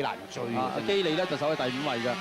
難追。基利咧就守喺第5位嘅。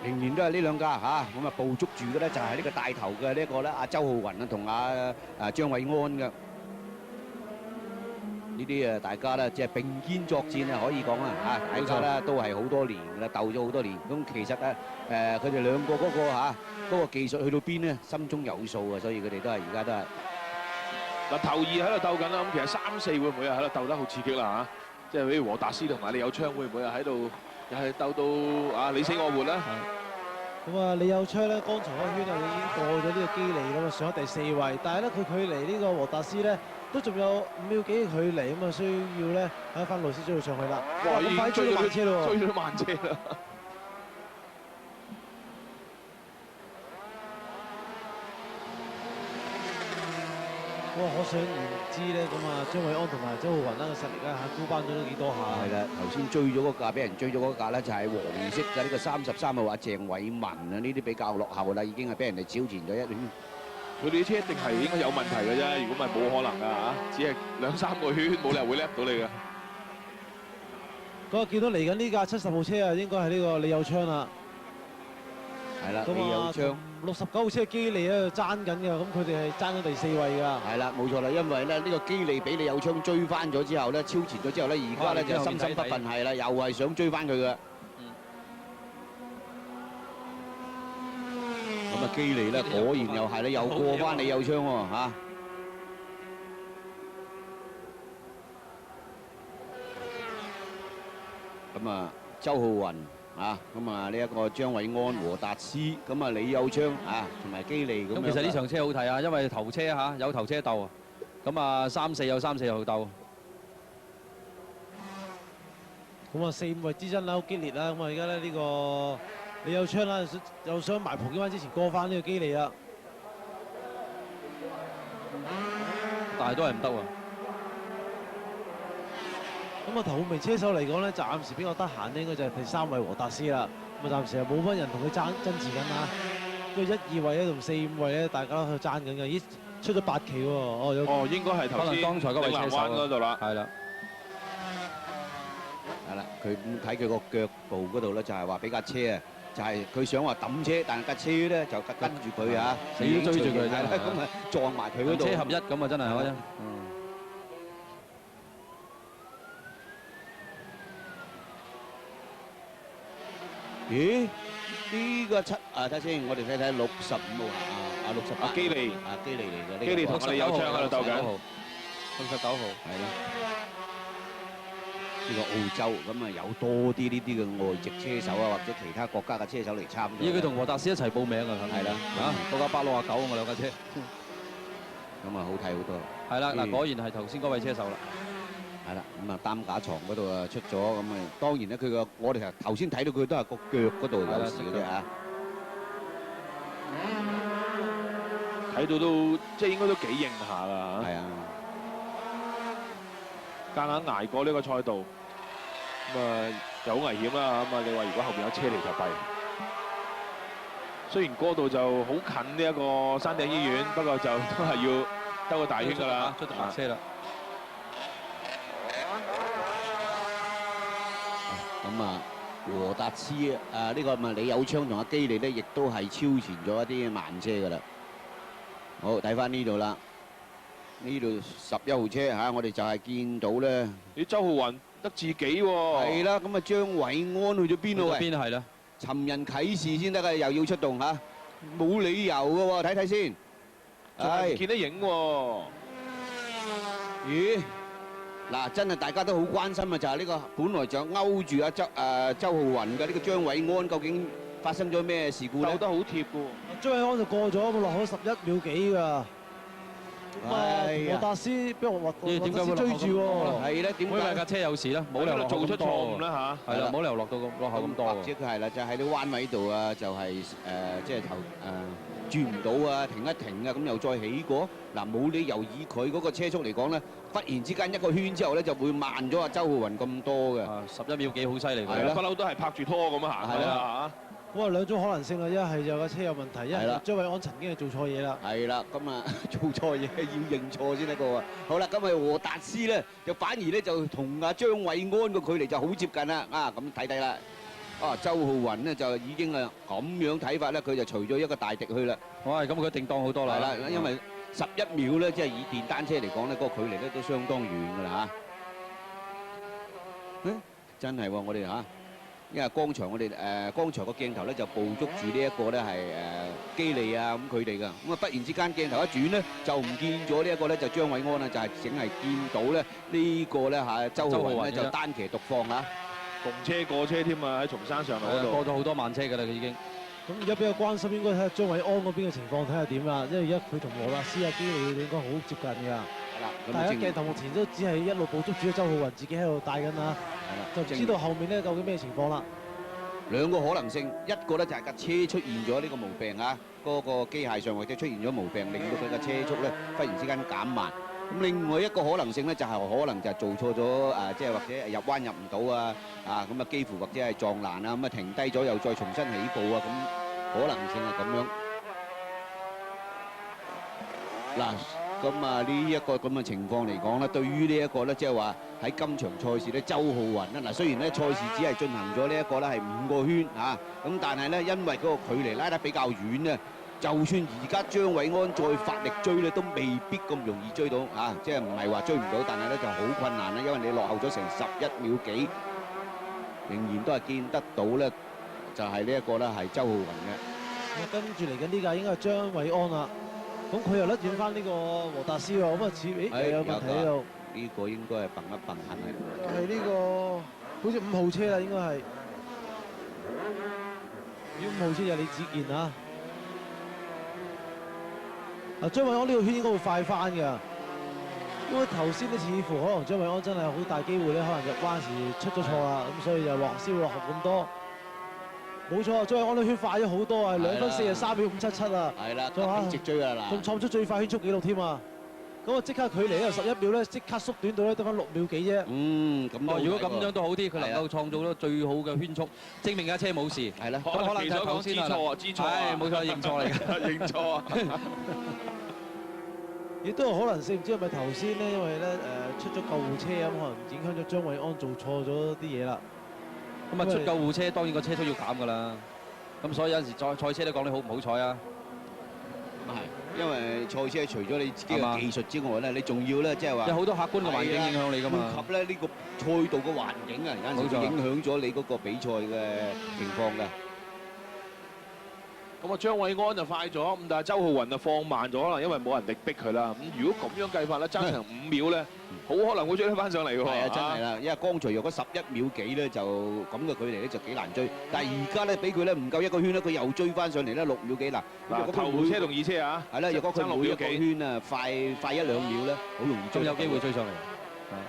仍然都係呢兩架嚇，咁啊捕捉住嘅咧就係呢個帶頭嘅呢一個咧，阿周浩雲啊同阿張偉安嘅。呢啲大家咧即係並肩作戰啊，可以講啦嚇，大家咧都係好多年㗎啦，鬥咗好多年。咁其實咧佢哋兩個嗰個嗰個技術去到邊咧，心中有數啊，所以佢哋都係而家都係嗱頭2喺度鬥緊啦，咁其實3、4會唔會喺度鬥得好刺激啦嚇？即係比如和達斯同埋李有昌會唔會喺度又係鬥到你死我活咧？咁啊，李有昌咧，剛才嗰個圈啊已經過咗呢個基利咁啊，上咗第4位，但係咧佢距離呢個和達斯咧都仲有5秒幾嘅距離，咁啊需要咧喺翻路先追到上去啦。哇！已經追到慢車咯，追到慢車啦！哇！可想而知咧，咁啊張偉安同埋周浩雲啦個實力咧高班咗都幾多下。係啦，頭先追咗嗰架，俾人追咗嗰架咧就係黃色嘅呢個33號阿鄭偉文啊，呢啲比較落後啦，已經係俾人哋超前咗1圈。佢哋啲車一定係應該有問題嘅啫，如果唔係冇可能㗎嚇，只係2、3個圈，冇理由會叻到你嘅。嗰個見到嚟緊呢架70號車啊，應該係呢個李有昌啦。係啦，李有昌。69號車基利喺度爭緊嘅，咁佢哋係爭緊第4位㗎。係啦，冇錯啦，因為咧呢個基利俾李有昌追翻咗之後咧，超前咗之後咧，而家咧就心心不忿係啦，又係想追翻佢嘅。咁啊，基利咧果然又係咧，又過翻李有昌喎嚇。咁啊，周浩雲。咁啊呢一個張偉安、和達斯，咁啊李有昌同埋基利咁樣。咁其實呢場車好睇啊，因為頭車有頭車鬥，咁啊3、4有3、4又鬥。咁啊4、5位之爭啦，好激烈啦。咁啊而家咧呢個李有昌啦，又想埋蒲灣之前過翻呢個基利啦，但係都係唔得喎。咁啊頭5名車手嚟講咧，暫時比較得閒咧，應該就係第3位和達斯啦。咁啊暫時係冇乜人同佢爭持緊啊。跟住1、2位咧同4、5位咧，大家都喺度爭緊嘅。咦，出咗8期喎。哦，應該係頭先剛才嗰位車手嗰度啦。係啦。係啦，佢睇佢個腳部嗰度咧，就係話俾架車啊，就係佢想話揼車，但係架車咧就跟住佢啊，死都追住佢，係啦，咁啊撞埋佢嗰度。車合一咁啊，真係係咪？咦？呢個睇先，我哋睇睇65號68基利基利嚟嘅，基利同我哋有槍喺度鬥緊。69號係啦。呢個澳洲咁啊，有多啲呢啲嘅外籍車手啊，或者其他國家嘅車手嚟參加。佢同和達斯一齊報名啊，係啦，嗰架869啊嘛，兩架車。咁啊，好睇好多。係啦，嗱，果然係頭先嗰位車手啦。係啦，咁啊擔架床嗰度啊出咗，咁啊當然咧佢我哋頭先睇到佢都係個腳嗰度有事嘅啫嚇。睇到都即係應該都幾硬下㗎嚇。係啊。夾硬捱過呢個賽道，咁啊就好危險啦。咁啊，你話如果後邊有車嚟就弊。雖然嗰度就好近呢一個山頂醫院，不過就都係要兜個大圈㗎啦。出白車啦。咁啊，和達斯呢個咪李有昌同阿基利咧，亦都係超前咗一啲慢車㗎啦。好，睇翻呢度啦。呢度11號車嚇，我哋就係見到咧。你周浩雲得自己喎。係啦，咁啊張偉安去咗邊啊？邊係啦？尋人啟事先得㗎，又要出動嚇，冇理由㗎喎，睇睇先。係見得影喎。咦？嗱，真係大家都好關心啊！就係呢個本來就勾住阿周浩雲嘅呢個張偉安，究竟發生咗咩事故咧？鬥得好貼㗎喎。張偉安就過咗，落咗11秒幾㗎。和達斯俾和達斯追住喎。係咧，點解架車有事啦？冇理由做出錯誤啦嚇。係啦，冇理由落後咁多。或者佢係啦，就喺啲彎位度啊，就係即係轉唔到啊，停一停啊，咁又再起過。嗱，冇理由以佢嗰個車速嚟講咧，忽然之間一個圈之後咧，就會慢咗阿周浩雲咁多嘅。11秒幾好犀利㗎。係啦，不嬲都係拍住拖咁樣行㗎啦嚇。咁啊兩種可能性啦，一係就架車有問題，一係係啦就張偉安曾經係做錯嘢啦。係啦，咁啊做錯嘢要認錯先得個喎。好啦，咁啊和達斯咧就反而咧就同阿張偉安個距離就好接近啦。啊，咁睇睇啦。啊，周浩雲咧就已經啊咁樣睇法咧，佢就除咗一個大敵去啦。哇，咁佢定當好多啦。係啦，因為11秒咧，即係以電單車嚟講咧，嗰個距離咧都相當遠㗎啦嚇。真係喎，我哋嚇。因為剛才我哋剛才個鏡頭咧就捕捉住呢一個咧係基利啊咁佢哋㗎，咁啊忽然之間鏡頭一轉咧就唔見咗呢一個咧就張偉安啦，就係淨係見到咧呢個咧嚇周浩雲咧就單騎獨放啊，共車過車添啊！喺松山上路嗰度過咗好多慢車㗎啦，佢已經。咁而家比較關心應該睇下張偉安嗰邊嘅情況，睇下點啦。因為而家佢同和達斯啊基利應該好接近㗎。係啦，但係喺鏡頭目前都只係一路捕捉住周浩雲自己喺度帶緊啊。係啦，就唔知道後面咧究竟咩情況啦。兩個可能性，一個咧就係架車出現咗呢個毛病啊，嗰個機械上或者出現咗毛病，令到佢架車速咧忽然之間減慢。咁另外一個可能性咧就係可能就係做錯咗即係或者入彎入唔到啊，咁啊幾乎或者係撞欄啊，咁啊停低咗又再重新起步啊，咁可能性係咁樣。嗱。咁啊，呢一個咁嘅情況嚟講咧，對於呢一個咧，即係話喺今場賽事咧，周浩雲啦，嗱雖然咧賽事只係進行咗呢一個咧係5個圈嚇，咁但係咧因為嗰個距離拉得比較遠咧，就算而家張偉安再發力追咧，都未必咁容易追到嚇，即係唔係話追唔到，但係咧就好困難啦，因為你落後咗成11秒幾，仍然都係見得到咧，就係呢一個咧係周浩雲嘅。咁跟住嚟緊呢架應該係張偉安啦。咁佢又甩轉翻呢個和達斯喎，咁啊似又有問題喺度。呢個應該係蹦一蹦下係。係呢個好似5號車啦，應該係。呢5號車就李子健啊。嗱張偉安呢個圈應該會快翻㗎，因為頭先咧似乎可能張偉安真係好大機會咧，可能入彎時出咗錯啦，咁所以就先會落後咁多。冇錯，張偉安呢圈快咗好多啊，2分43秒577啊！係啦，仲直追㗎啦，仲創出最快圈速紀錄添啊！咁啊即刻距離咧11秒咧，即刻縮短到咧得翻6秒幾啫。咁如果咁樣都好啲，佢能夠創造到最好嘅圈速，證明架車冇事。係啦，咁可能就係頭先啦。知錯啊！係冇錯，認錯嚟嘅，認錯啊！亦都有可能性，唔知係咪頭先咧，因為咧出咗救護車咁，可能影響咗張偉安做錯咗啲嘢啦。咁啊出救護車，當然個車速要減㗎啦。咁所以有陣時賽車都講你好唔好彩啊。係，因為賽車除咗你自己嘅技術之外咧，你仲要咧即係話有好多客觀嘅環境影響你㗎嘛。顧及咧呢個賽道嘅環境啊，有陣時會影響咗你嗰個比賽嘅情況嘅。咁啊，張偉安就快咗，咁但係周浩雲就放慢咗啦，因為冇人力逼佢啦。咁如果咁樣計法咧，爭成5秒咧，好可能會追得翻上嚟㗎喎。係啊，真係啦，因為剛才若果11秒幾咧，就咁嘅距離咧就幾難追。但係而家咧俾佢咧唔夠一個圈咧，佢又追翻上嚟咧6秒幾嗱。嗱，頭車同二車啊，係啦，若果佢每一個圈啊快1-2秒咧，好容易追。咁有機會追上嚟。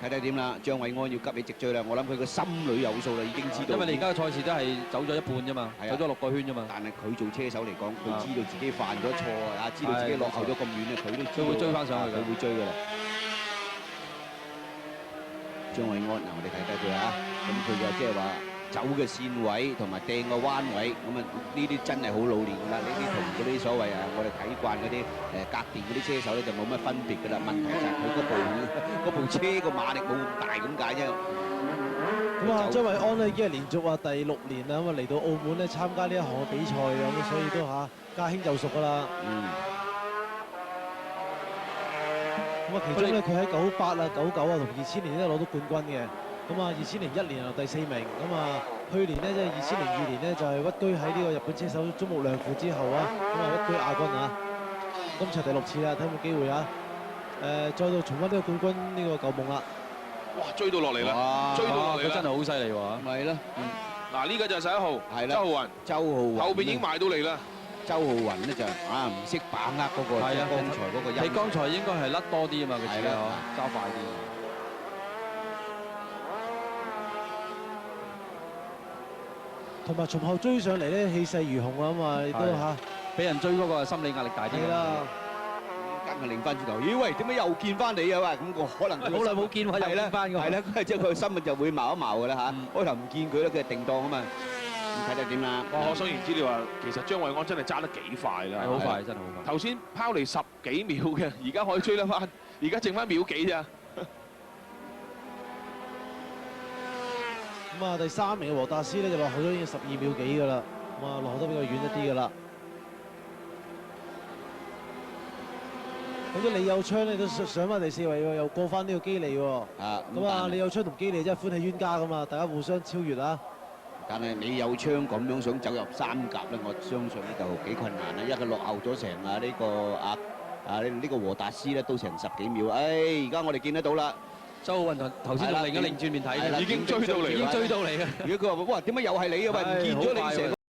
睇睇點啦，張偉安要急起直追啦，我諗佢個心裏有數啦，已經知道。因為你而家嘅賽事都係走咗一半啫嘛，走咗6個圈啫嘛。但係佢做車手嚟講，佢知道自己犯咗錯啊，知道自己落後咗咁遠咧，佢都會追翻上去，佢會追㗎啦。張偉安嗱，我哋睇睇佢啊，咁佢嘅即係話走嘅線位同埋掟個彎位，咁啊呢啲真係好老練㗎啦，呢啲同嗰啲所謂我哋睇慣嗰啲格電嗰啲車手咧就冇乜分別㗎啦。問題就係佢嗰部車個馬力冇咁大咁解啫。咁啊，張偉安咧已經係連續第6年啦，咁啊嚟到澳門咧參加呢一項嘅比賽嘅，咁所以都駕輕就熟㗎啦。咁啊，其中咧佢喺98啊、99啊同2000年都攞到冠軍嘅。咁啊，2001年又第4名。咁啊，去年咧即係2002年咧就係屈居喺呢個日本車手中木亮輔之後啊，咁啊屈居亞軍啊。今場第6次啦，睇有冇機會啊？再度重溫呢個冠軍呢個舊夢啦。哇！追到落嚟啦，追到落嚟啦，佢真係好犀利喎。咪咯，嗱呢個就係11號，係啦，周浩雲後邊已經埋到嚟啦。周浩雲咧就唔識把握嗰個剛才嗰個音。你剛才應該係甩多啲啊嘛，佢自己揸快啲。同埋從後追上嚟咧，氣勢如虹啊嘛，亦都俾人追嗰個心理壓力大啲。係啦，跟佢擰翻轉頭，咦喂，點解又見翻你啊？喂，咁個可能好耐冇見喎，又見翻㗎。係啦，即係佢心就會矛一矛㗎啦嚇。開頭唔見佢咧，佢係定當啊嘛。睇得點啦？哇！可想而知，你話其實張偉安真係揸得幾快啦，係好快，真係好快。頭先拋離10幾秒嘅，而家可以追得翻，而家剩翻秒幾咋？咁啊，第3名嘅和達斯咧就落後咗已經12秒幾㗎啦，咁啊落後得比較遠一啲㗎啦。咁啲李有昌咧都上翻第4位喎，又過翻呢個基利喎。啊，咁啊，李有昌同基利真係歡喜冤家咁啊，大家互相超越啊！但係李有昌咁樣想走入3甲咧，我相信咧就幾困難啦，因為佢落後咗成呢個和達斯咧都成10幾秒。而家我哋見得到啦，周雲頭先仲擰轉面睇嘅，已經追到嚟啦，已經追到嚟嘅。如果佢話哇點解又係你嘅？喂，唔見咗你成個